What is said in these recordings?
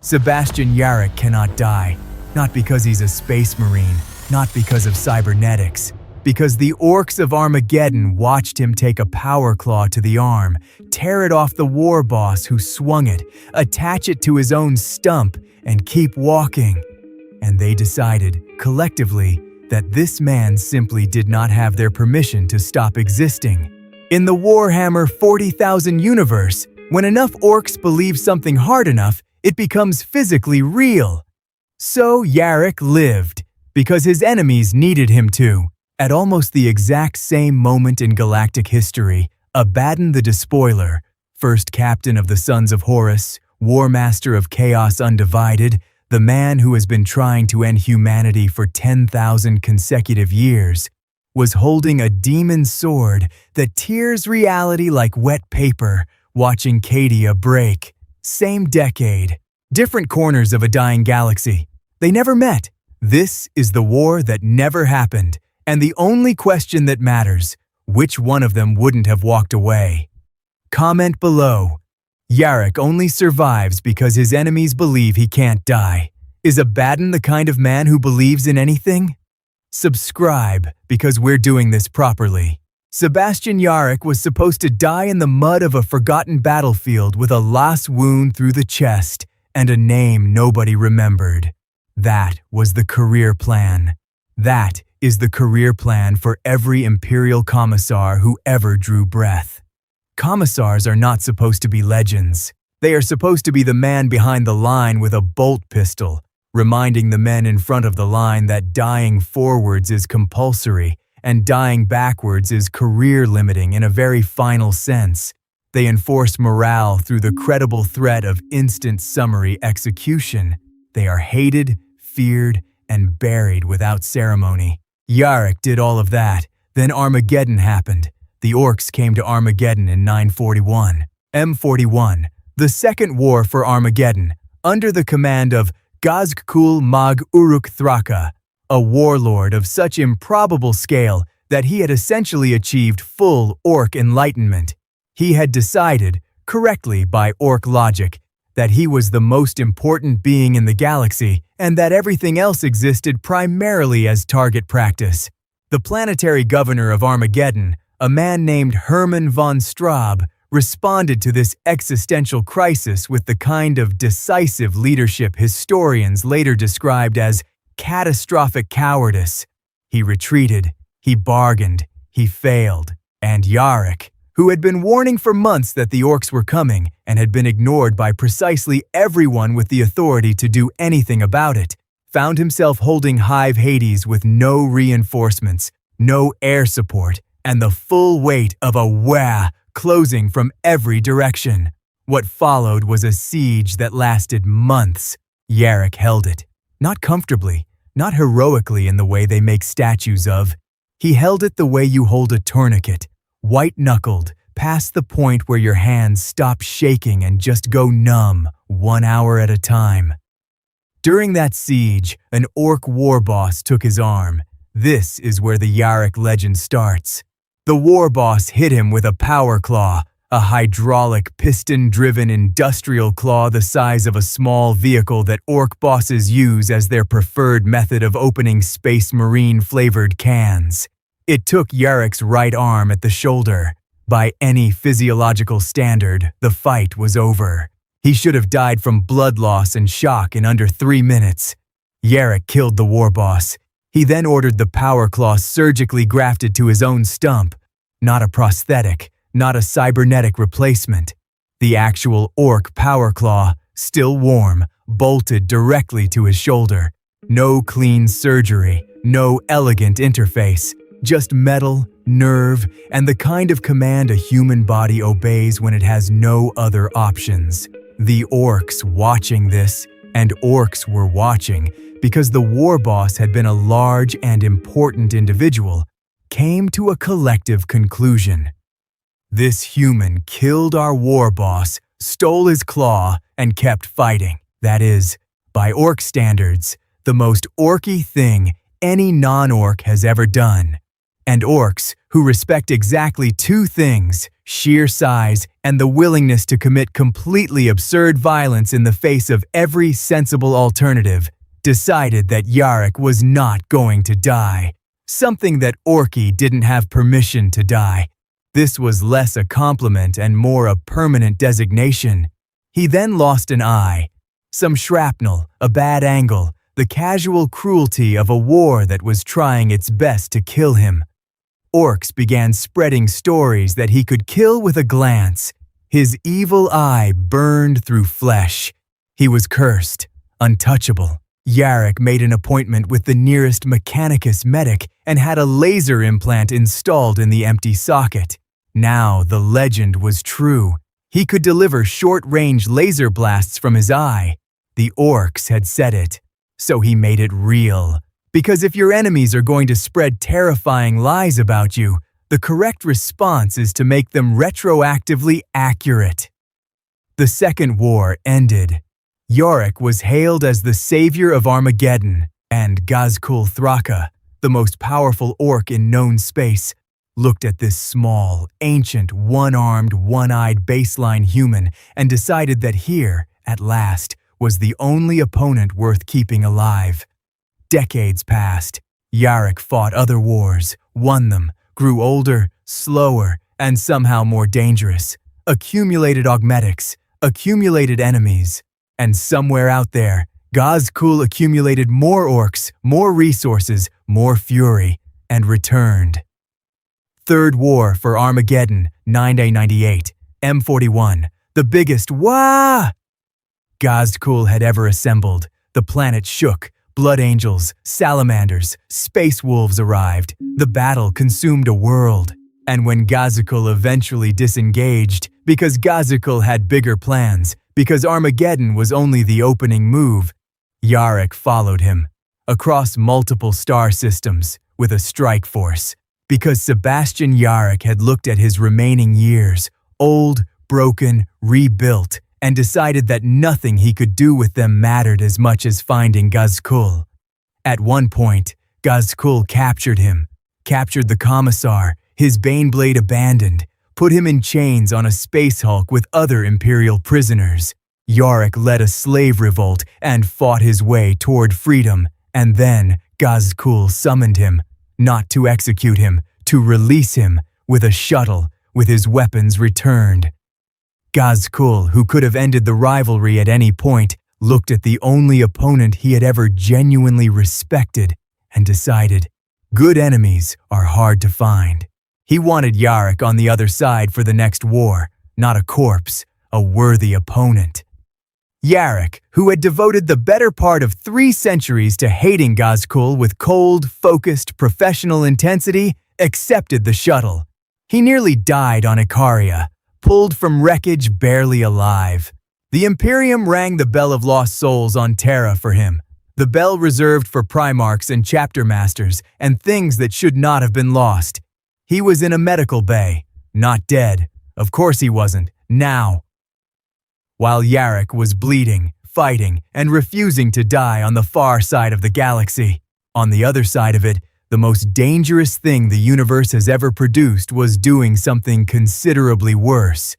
Sebastian Yarrick cannot die, not because he's a space marine, not because of cybernetics, because the orcs of Armageddon watched him take a power claw to the arm, tear it off the war boss who swung it, attach it to his own stump, and keep walking. And they decided, collectively, that this man simply did not have their permission to stop existing. In the Warhammer 40,000 universe, when enough orcs believe something hard enough, it becomes physically real. So Yarrick lived, because his enemies needed him to. At almost the exact same moment in galactic history, Abaddon the Despoiler, first captain of the Sons of Horus, war master of Chaos Undivided, the man who has been trying to end humanity for 10,000 consecutive years, was holding a demon sword that tears reality like wet paper, watching Cadia break. Same decade, different corners of a dying galaxy. They never met. This is the war that never happened, and the only question that matters, which one of them wouldn't have walked away? Comment below. Yarrick only survives because his enemies believe he can't die. Is Abaddon the kind of man who believes in anything? Subscribe, because we're doing this properly. Sebastian Yarrick was supposed to die in the mud of a forgotten battlefield with a lace wound through the chest and a name nobody remembered. That was the career plan. That is the career plan for every Imperial Commissar who ever drew breath. Commissars are not supposed to be legends. They are supposed to be the man behind the line with a bolt pistol, reminding the men in front of the line that dying forwards is compulsory and dying backwards is career-limiting in a very final sense. They enforce morale through the credible threat of instant summary execution. They are hated, feared, and buried without ceremony. Yarrick did all of that. Then Armageddon happened. The orcs came to Armageddon in 941. M41, the second war for Armageddon, under the command of Gazgkul Mag Uruk Thraka, a warlord of such improbable scale that he had essentially achieved full orc enlightenment. He had decided, correctly by orc logic, that he was the most important being in the galaxy and that everything else existed primarily as target practice. The planetary governor of Armageddon, a man named Hermann von Straub, responded to this existential crisis with the kind of decisive leadership historians later described as catastrophic cowardice. He retreated, he bargained, he failed, and Yarrick, who had been warning for months that the orcs were coming and had been ignored by precisely everyone with the authority to do anything about it, found himself holding Hive Hades with no reinforcements, no air support, and the full weight of a wah closing from every direction. What followed was a siege that lasted months. Yarrick held it. Not comfortably, not heroically in the way they make statues of. He held it the way you hold a tourniquet, white-knuckled, past the point where your hands stop shaking and just go numb 1 hour at a time. During that siege, an orc war boss took his arm. This is where the Yarrick legend starts. The war boss hit him with a power claw, a hydraulic, piston-driven industrial claw the size of a small vehicle that orc bosses use as their preferred method of opening Space Marine-flavored cans. It took Yarrick's right arm at the shoulder. By any physiological standard, the fight was over. He should have died from blood loss and shock in under 3 minutes. Yarrick killed the war boss. He then ordered the power claw surgically grafted to his own stump. Not a prosthetic, not a cybernetic replacement. The actual orc power claw, still warm, bolted directly to his shoulder. No clean surgery, no elegant interface, just metal, nerve, and the kind of command a human body obeys when it has no other options. The orcs watching this, and orcs were watching, because the war boss had been a large and important individual, came to a collective conclusion. This human killed our war boss, stole his claw, and kept fighting. That is, by orc standards, the most orky thing any non-orc has ever done. And orcs, who respect exactly two things, sheer size and the willingness to commit completely absurd violence in the face of every sensible alternative, decided that Yarrick was not going to die. Something that Orky didn't have permission to die. This was less a compliment and more a permanent designation. He then lost an eye. Some shrapnel, a bad angle, the casual cruelty of a war that was trying its best to kill him. Orcs began spreading stories that he could kill with a glance. His evil eye burned through flesh. He was cursed, untouchable. Yarrick made an appointment with the nearest Mechanicus medic and had a laser implant installed in the empty socket. Now the legend was true. He could deliver short-range laser blasts from his eye. The orcs had said it. So he made it real. Because if your enemies are going to spread terrifying lies about you, the correct response is to make them retroactively accurate. The Second War ended. Yarrick was hailed as the savior of Armageddon, and Ghazghkull Thraka, the most powerful orc in known space, looked at this small, ancient, one-armed, one-eyed baseline human and decided that here, at last, was the only opponent worth keeping alive. Decades passed. Yarrick fought other wars, won them, grew older, slower, and somehow more dangerous. Accumulated augmetics, accumulated enemies. And somewhere out there, Ghazghkull accumulated more orcs, more resources, more fury, and returned. Third War for Armageddon, 998, M41, the biggest wah! Ghazghkull had ever assembled. The planet shook. Blood angels, salamanders, space wolves arrived. The battle consumed a world. And when Ghazghkull eventually disengaged, because Ghazghkull had bigger plans, because Armageddon was only the opening move, Yarrick followed him. Across multiple star systems, with a strike force. Because Sebastian Yarrick had looked at his remaining years, old, broken, rebuilt, and decided that nothing he could do with them mattered as much as finding Ghazghkull. At one point, Ghazghkull captured him, captured the Commissar, his Baneblade abandoned, put him in chains on a space hulk with other Imperial prisoners. Yarrick led a slave revolt and fought his way toward freedom, and then Ghazghkull summoned him, not to execute him, to release him, with a shuttle, with his weapons returned. Ghazghkull, who could have ended the rivalry at any point, looked at the only opponent he had ever genuinely respected and decided, good enemies are hard to find. He wanted Yarrick on the other side for the next war, not a corpse, a worthy opponent. Yarrick, who had devoted the better part of 3 centuries to hating Ghazghkull with cold, focused, professional intensity, accepted the shuttle. He nearly died on Icaria, pulled from wreckage barely alive. The Imperium rang the Bell of Lost Souls on Terra for him, the bell reserved for Primarchs and Chapter Masters and things that should not have been lost. He was in a medical bay, not dead. Of course he wasn't, now. While Yarrick was bleeding, fighting, and refusing to die on the far side of the galaxy. On the other side of it, the most dangerous thing the universe has ever produced was doing something considerably worse.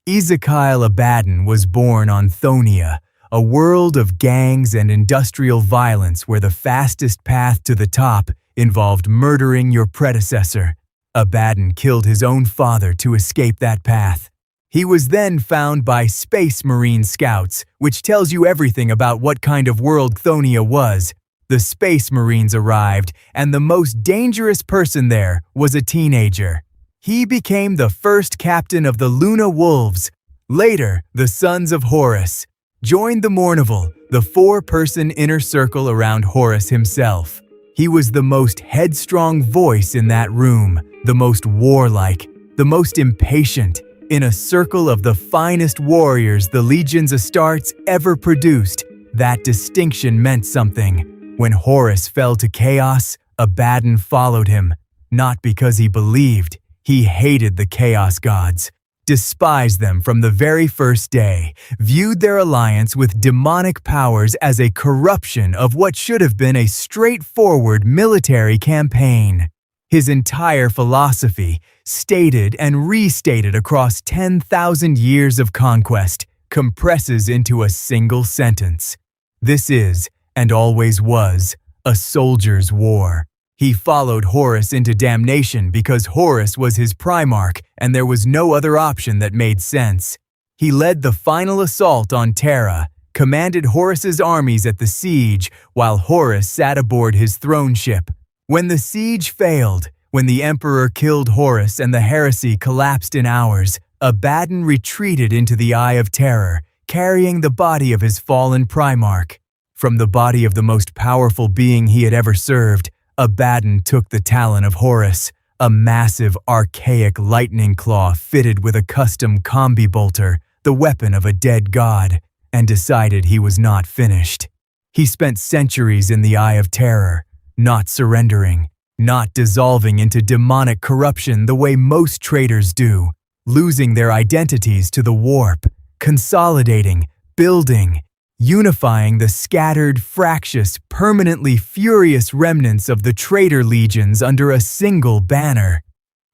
Ezekiel Abaddon was born on Thonia, a world of gangs and industrial violence where the fastest path to the top involved murdering your predecessor. Abaddon killed his own father to escape that path. He was then found by Space Marine Scouts, which tells you everything about what kind of world Thonia was. The Space Marines arrived, and the most dangerous person there was a teenager. He became the first captain of the Luna Wolves. Later, the Sons of Horus joined the Mournival, the 4-person inner circle around Horus himself. He was the most headstrong voice in that room, the most warlike, the most impatient, in a circle of the finest warriors the Legions Astartes ever produced. That distinction meant something. When Horus fell to chaos, Abaddon followed him, not because he believed. He hated the Chaos Gods, despised them from the very first day, viewed their alliance with demonic powers as a corruption of what should have been a straightforward military campaign. His entire philosophy, stated and restated across 10,000 years of conquest, compresses into a single sentence. This is, and always was, a soldier's war. He followed Horus into damnation because Horus was his primarch and there was no other option that made sense. He led the final assault on Terra, commanded Horus's armies at the siege while Horus sat aboard his throne ship. When the siege failed, when the emperor killed Horus and the heresy collapsed in hours, Abaddon retreated into the Eye of Terror, carrying the body of his fallen primarch. From the body of the most powerful being he had ever served, Abaddon took the talon of Horus, a massive, archaic lightning claw fitted with a custom combi bolter, the weapon of a dead god, and decided he was not finished. He spent centuries in the Eye of Terror, not surrendering, not dissolving into demonic corruption the way most traitors do, losing their identities to the warp, consolidating, building, unifying the scattered, fractious, permanently furious remnants of the traitor legions under a single banner.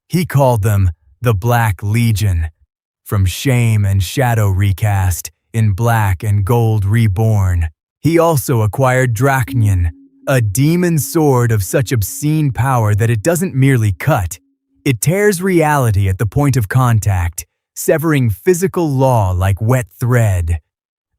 He called them the Black Legion. From Shame and Shadow recast, in Black and Gold reborn. He also acquired Drachnion, a demon sword of such obscene power that it doesn't merely cut. It tears reality at the point of contact, severing physical law like wet thread.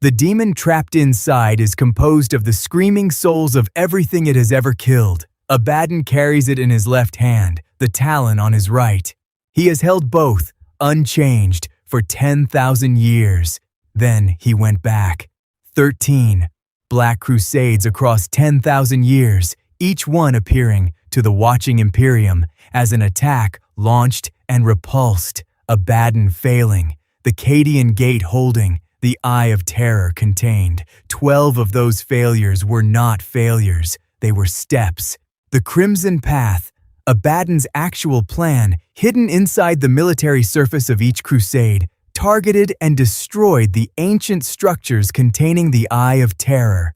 The demon trapped inside is composed of the screaming souls of everything it has ever killed. Abaddon carries it in his left hand, the talon on his right. He has held both, unchanged, for 10,000 years. Then he went back. 13 Black Crusades across 10,000 years, each one appearing to the watching Imperium as an attack launched and repulsed, Abaddon failing, the Cadian Gate holding, the Eye of Terror contained. 12 of those failures were not failures, they were steps. The Crimson Path, Abaddon's actual plan, hidden inside the military surface of each crusade, targeted and destroyed the ancient structures containing the Eye of Terror.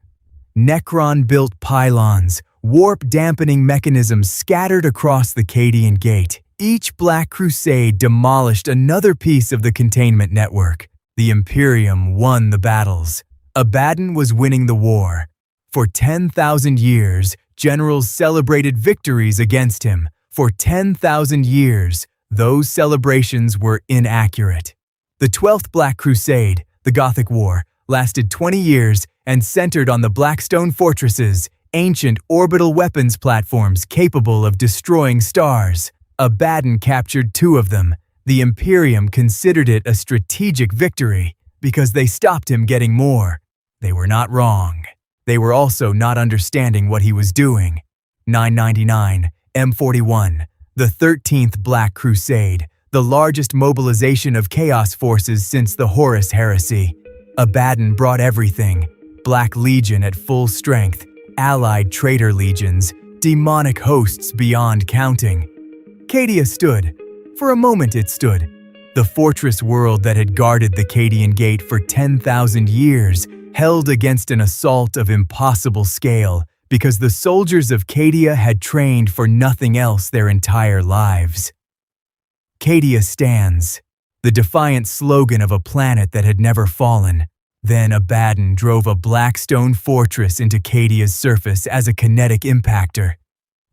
Necron-built pylons, warp-dampening mechanisms scattered across the Cadian Gate. Each Black Crusade demolished another piece of the containment network. The Imperium won the battles. Abaddon was winning the war. For 10,000 years, generals celebrated victories against him. For 10,000 years, those celebrations were inaccurate. The 12th Black Crusade, the Gothic War, lasted 20 years and centered on the Blackstone fortresses, ancient orbital weapons platforms capable of destroying stars. Abaddon captured 2 of them. The Imperium considered it a strategic victory because they stopped him getting more. They were not wrong. They were also not understanding what he was doing. 999, M41, the 13th Black Crusade, the largest mobilization of chaos forces since the Horus heresy. Abaddon brought everything: Black Legion at full strength, allied traitor legions, demonic hosts beyond counting. Cadia stood. For a moment it stood. The fortress world that had guarded the Cadian Gate for 10,000 years held against an assault of impossible scale because the soldiers of Cadia had trained for nothing else their entire lives. Cadia stands, the defiant slogan of a planet that had never fallen. Then Abaddon drove a black stone fortress into Cadia's surface as a kinetic impactor.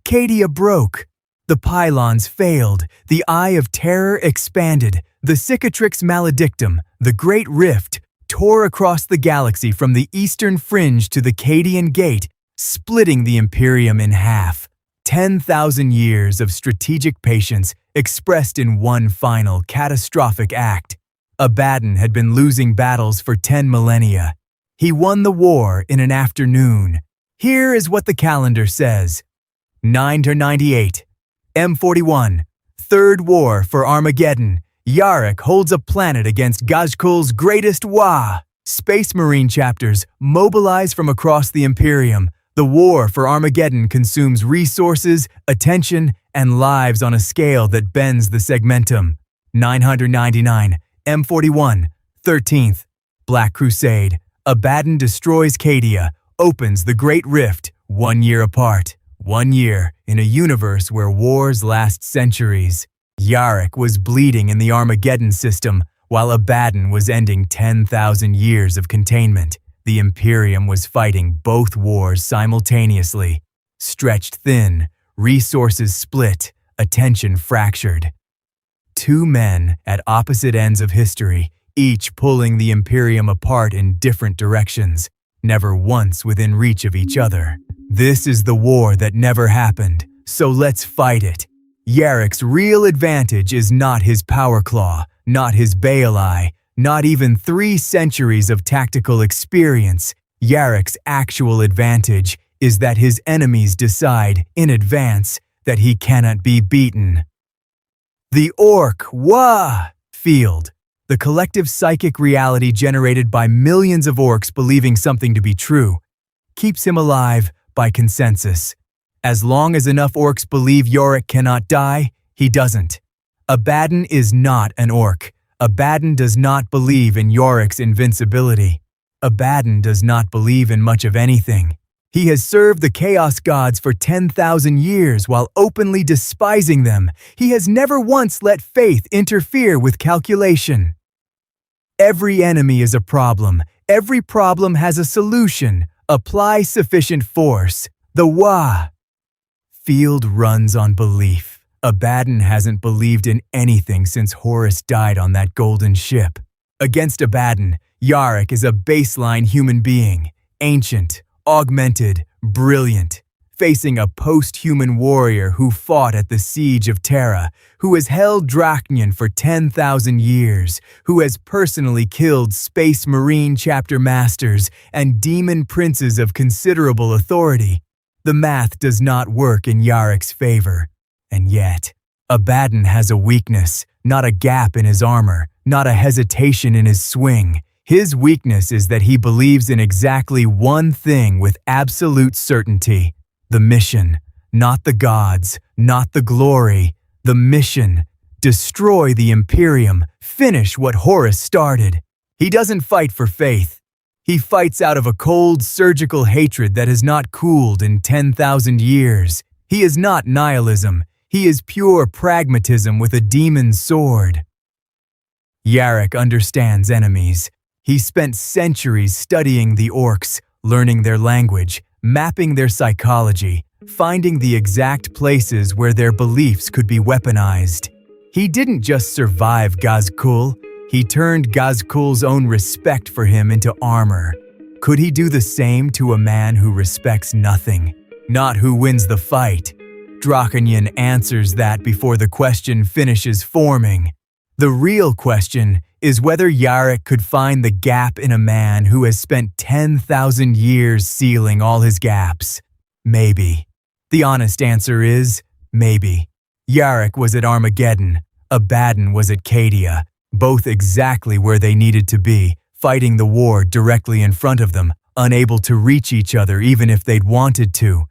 Cadia broke. The pylons failed, the Eye of Terror expanded, the Cicatrix Maledictum, the Great Rift, tore across the galaxy from the eastern fringe to the Cadian Gate, splitting the Imperium in half. 10,000 years of strategic patience expressed in one final catastrophic act. Abaddon had been losing battles for 10 millennia. He won the war in an afternoon. Here is what the calendar says. 998. M41. Third War for Armageddon. Yarrick holds a planet against Gajkul's greatest Wa. Space Marine chapters mobilize from across the Imperium. The war for Armageddon consumes resources, attention, and lives on a scale that bends the segmentum. 999. M41. 13th. Black Crusade. Abaddon destroys Cadia, opens the Great Rift, 1 year apart. One year, in a universe where wars last centuries, Yarrick was bleeding in the Armageddon system, while Abaddon was ending 10,000 years of containment. The Imperium was fighting both wars simultaneously. Stretched thin, resources split, attention fractured. Two men at opposite ends of history, each pulling the Imperium apart in different directions, never once within reach of each other. This is the war that never happened, so let's fight it. Yarrick's real advantage is not his power claw, not his Baal Eye, not even 3 centuries of tactical experience. Yarrick's actual advantage is that his enemies decide, in advance, that he cannot be beaten. The Orc field, the collective psychic reality generated by millions of orcs believing something to be true, keeps him alive by consensus. As long as enough orcs believe Yarrick cannot die, he doesn't. Abaddon is not an orc. Abaddon does not believe in Yarrick's invincibility. Abaddon does not believe in much of anything. He has served the Chaos Gods for 10,000 years while openly despising them. He has never once let faith interfere with calculation. Every enemy is a problem. Every problem has a solution. Apply sufficient force. The field runs on belief. Abaddon hasn't believed in anything since Horus died on that golden ship. Against Abaddon, Yarrick is a baseline human being, ancient, augmented, brilliant, facing a post-human warrior who fought at the siege of Terra, who has held Drachnion for 10,000 years, who has personally killed Space Marine chapter masters and demon princes of considerable authority. The math does not work in Yarrick's favor. And yet, Abaddon has a weakness, not a gap in his armor, not a hesitation in his swing. His weakness is that he believes in exactly one thing with absolute certainty: the mission, not the gods, not the glory. The mission: destroy the Imperium, finish what Horus started. He doesn't fight for faith. He fights out of a cold, surgical hatred that has not cooled in 10,000 years. He is not nihilism. He is pure pragmatism with a demon's sword. Yarrick understands enemies. He spent centuries studying the orcs, learning their language, mapping their psychology, finding the exact places where their beliefs could be weaponized. He didn't just survive Ghazghkull, he turned Ghazghkull's own respect for him into armor. Could he do the same to a man who respects nothing? Not who wins the fight. Drachnion answers that before the question finishes forming. The real question is whether Yarrick could find the gap in a man who has spent 10,000 years sealing all his gaps. Maybe. The honest answer is maybe. Yarrick was at Armageddon. Abaddon was at Cadia, both exactly where they needed to be, fighting the war directly in front of them, unable to reach each other even if they'd wanted to.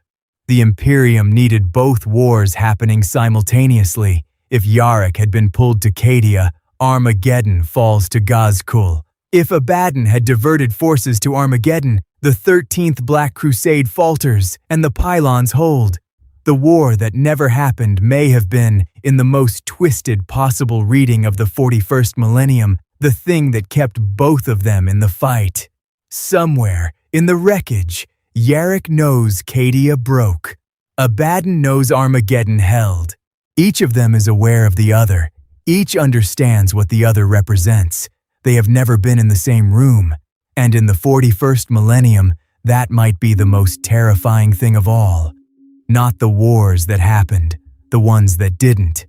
The Imperium needed both wars happening simultaneously. If Yarrick had been pulled to Cadia, Armageddon falls to Ghazghkull. If Abaddon had diverted forces to Armageddon, the 13th Black Crusade falters and the pylons hold. The war that never happened may have been, in the most twisted possible reading of the 41st millennium, the thing that kept both of them in the fight. Somewhere, in the wreckage, Yarrick knows Cadia broke. Abaddon knows Armageddon held. Each of them is aware of the other. Each understands what the other represents. They have never been in the same room. And in the 41st millennium, that might be the most terrifying thing of all. Not the wars that happened, the ones that didn't.